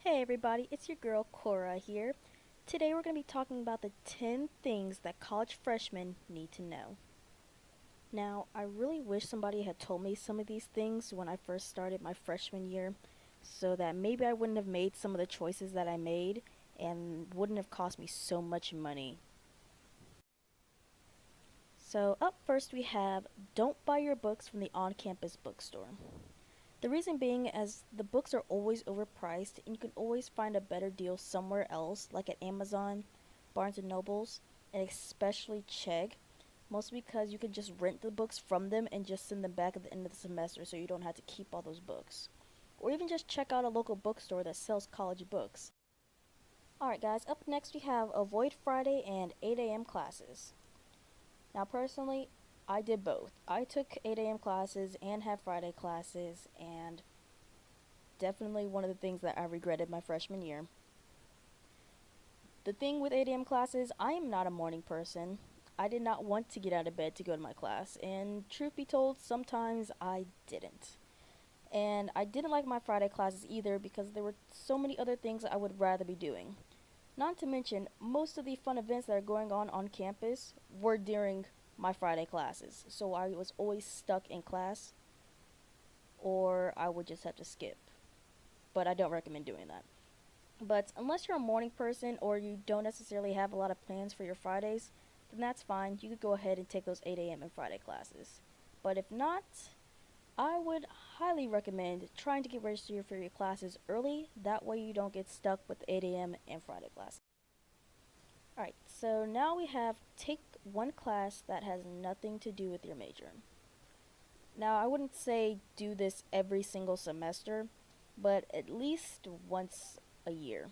Hey everybody, it's your girl Cora here. Today we're going to be talking about the 10 things that college freshmen need to know. Now, I really wish somebody had told me some of these things when I first started my freshman year, so that maybe I wouldn't have made some of the choices that I made and wouldn't have cost me so much money. So, up first we have don't buy your books from the on campus bookstore. The reason being as the books are always overpriced and you can always find a better deal somewhere else like at Amazon, Barnes& and Nobles, and especially Chegg, mostly because you can just rent the books from them and just send them back at the end of the semester so you don't have to keep all those books. Or even just check out a local bookstore that sells college books. Alright guys, up next we have Avoid Friday and 8 a.m. classes. Now personally, I did both. I took 8 a.m. classes and had Friday classes, and definitely one of the things that I regretted my freshman year. The thing with 8 a.m. classes, I am not a morning person. I did not want to get out of bed to go to my class, and truth be told, sometimes I didn't. And I didn't like my Friday classes either because there were so many other things I would rather be doing. Not to mention, most of the fun events that are going on campus were during my Friday classes, so I was always stuck in class or I would just have to skip. But I don't recommend doing that. But unless you're a morning person or you don't necessarily have a lot of plans for your Fridays, then that's fine. You could go ahead and take those 8 a.m. and Friday classes. But if not, I would highly recommend trying to get registered for your classes early. That way you don't get stuck with 8 a.m. and Friday classes. Alright, so now we have take one class that has nothing to do with your major. Now, I wouldn't say do this every single semester, but at least once a year.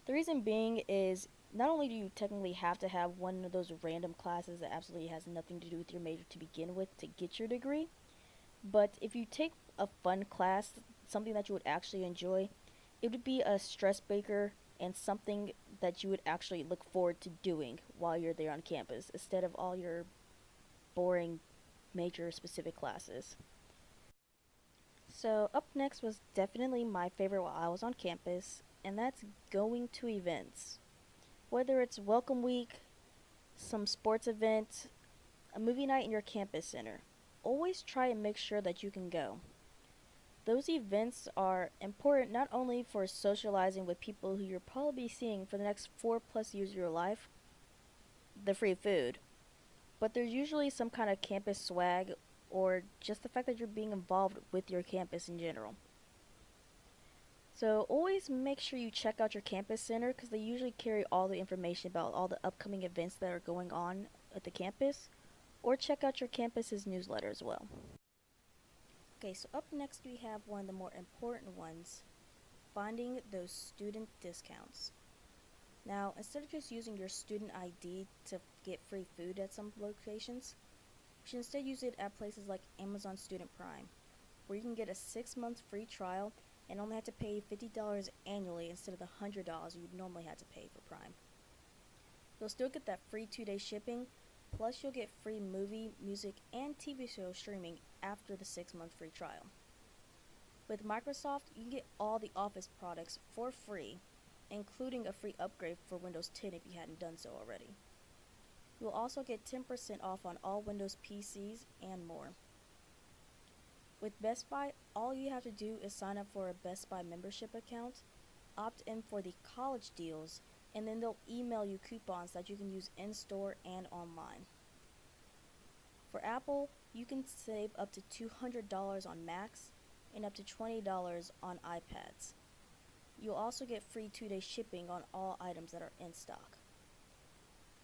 The reason being is not only do you technically have to have one of those random classes that absolutely has nothing to do with your major to begin with to get your degree, but if you take a fun class, something that you would actually enjoy, it would be a stress breaker and something that you would actually look forward to doing while you're there on campus instead of all your boring major specific classes. So up next was definitely my favorite while I was on campus, and that's going to events. Whether it's welcome week, some sports event, a movie night in your campus center, always try and make sure that you can go. Those events are important not only for socializing with people who you're probably seeing for the next 4+ years of your life, the free food, but there's usually some kind of campus swag or just the fact that you're being involved with your campus in general. So always make sure you check out your campus center because they usually carry all the information about all the upcoming events that are going on at the campus, or check out your campus's newsletter as well. Okay, so up next we have one of the more important ones, finding those student discounts. Now, instead of just using your student ID to get free food at some locations, you should instead use it at places like Amazon Student Prime, where you can get a 6-month free trial and only have to pay $50 annually instead of the $100 you'd normally have to pay for Prime. You'll still get that free 2-day shipping, plus you'll get free movie, music, and TV show streaming after the 6-month free trial. With Microsoft, you can get all the Office products for free, including a free upgrade for Windows 10 if you hadn't done so already. You will also get 10% off on all Windows PCs and more. With Best Buy, all you have to do is sign up for a Best Buy membership account, opt in for the college deals, and then they'll email you coupons that you can use in-store and online. For Apple, you can save up to $200 on Macs and up to $20 on iPads. You'll also get free 2-day shipping on all items that are in stock.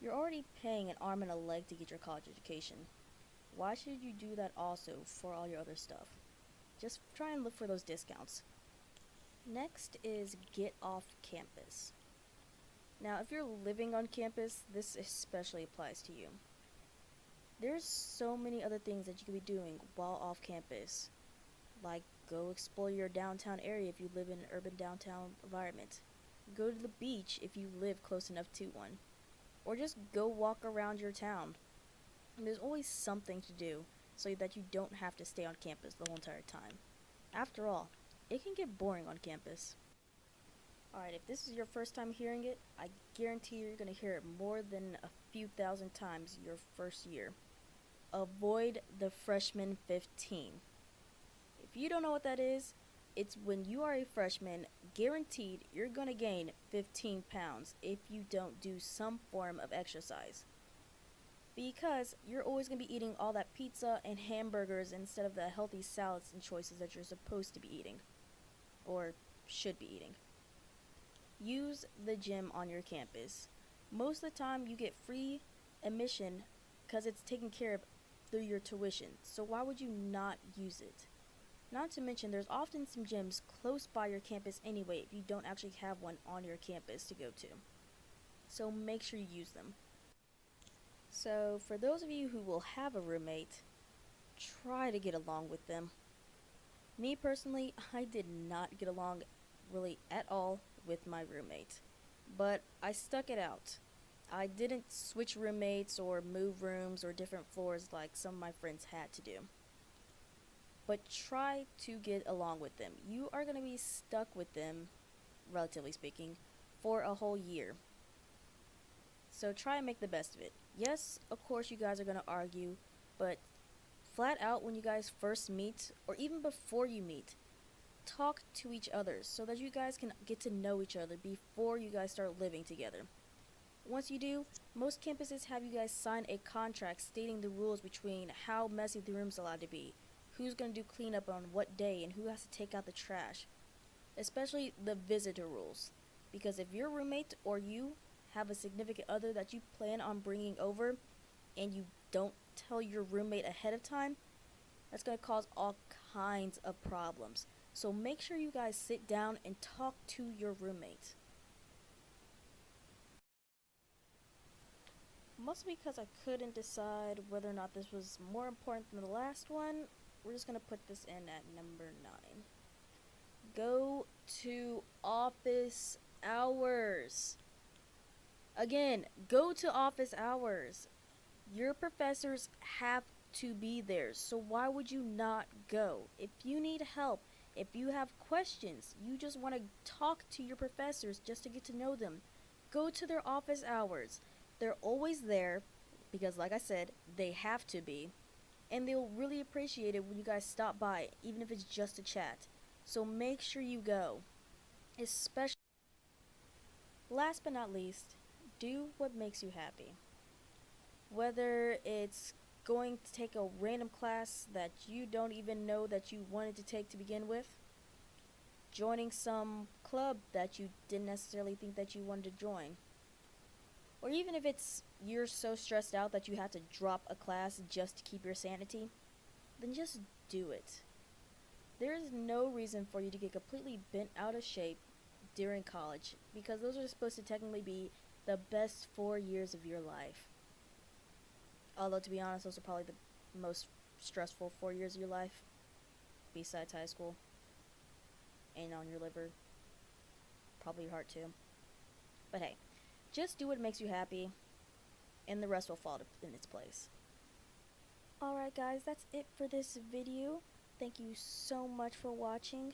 You're already paying an arm and a leg to get your college education. Why should you do that also for all your other stuff? Just try and look for those discounts. Next is get off campus. Now, if you're living on campus, this especially applies to you. There's so many other things that you could be doing while off campus, like go explore your downtown area if you live in an urban downtown environment. Go to the beach if you live close enough to one. Or just go walk around your town. And there's always something to do so that you don't have to stay on campus the whole entire time. After all, it can get boring on campus. Alright, if this is your first time hearing it, I guarantee you're going to hear it more than a few thousand times your first year. Avoid the freshman 15. If you don't know what that is, it's when you are a freshman, guaranteed you're going to gain 15 pounds if you don't do some form of exercise. Because you're always going to be eating all that pizza and hamburgers instead of the healthy salads and choices that you're supposed to be eating. Or should be eating. Use the gym on your campus. Most of the time you get free admission because it's taken care of through your tuition. So why would you not use it? Not to mention there's often some gyms close by your campus anyway if you don't actually have one on your campus to go to. So make sure you use them. So for those of you who will have a roommate, try to get along with them. Me personally, I did not get along really at all with my roommate, but I stuck it out. I didn't switch roommates or move rooms or different floors like some of my friends had to do. But try to get along with them. You are going to be stuck with them, relatively speaking, for a whole year. So try and make the best of it. Yes, of course you guys are going to argue, but flat out when you guys first meet, or even before you meet, talk to each other so that you guys can get to know each other before you guys start living together. Once you do, most campuses have you guys sign a contract stating the rules between how messy the room's allowed to be, who's going to do cleanup on what day, and who has to take out the trash. Especially the visitor rules. Because if your roommate or you have a significant other that you plan on bringing over and you don't tell your roommate ahead of time, that's going to cause all kinds of problems. So make sure you guys sit down and talk to your roommate. Mostly because I couldn't decide whether or not this was more important than the last one, we're just going to put this in at number 9. Go to office hours. Again, go to office hours. Your professors have to be there, so why would you not go? If you need help, if you have questions, you just want to talk to your professors just to get to know them, go to their office hours. They're always there because, like I said, they have to be, and they'll really appreciate it when you guys stop by, even if it's just a chat. So make sure you go. Especially, last but not least, do what makes you happy. Whether it's going to take a random class that you don't even know that you wanted to take to begin with, joining some club that you didn't necessarily think that you wanted to join, or even if it's you're so stressed out that you have to drop a class just to keep your sanity, then just do it. There is no reason for you to get completely bent out of shape during college, because those are supposed to technically be the best 4 years of your life. Although, to be honest, those are probably the most stressful 4 years of your life, besides high school, and on your liver, probably your heart too. But hey, just do what makes you happy, and the rest will fall in its place. Alright guys, that's it for this video. Thank you so much for watching.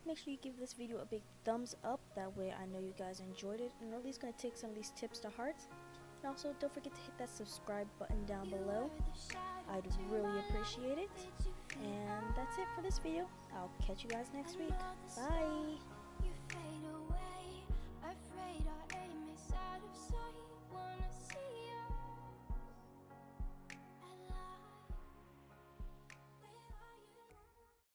Make sure you give this video a big thumbs up, that way I know you guys enjoyed it, and I'm at least going to take some of these tips to heart. And also, don't forget to hit that subscribe button down below. I'd really appreciate it. And that's it for this video. I'll catch you guys next week. Bye!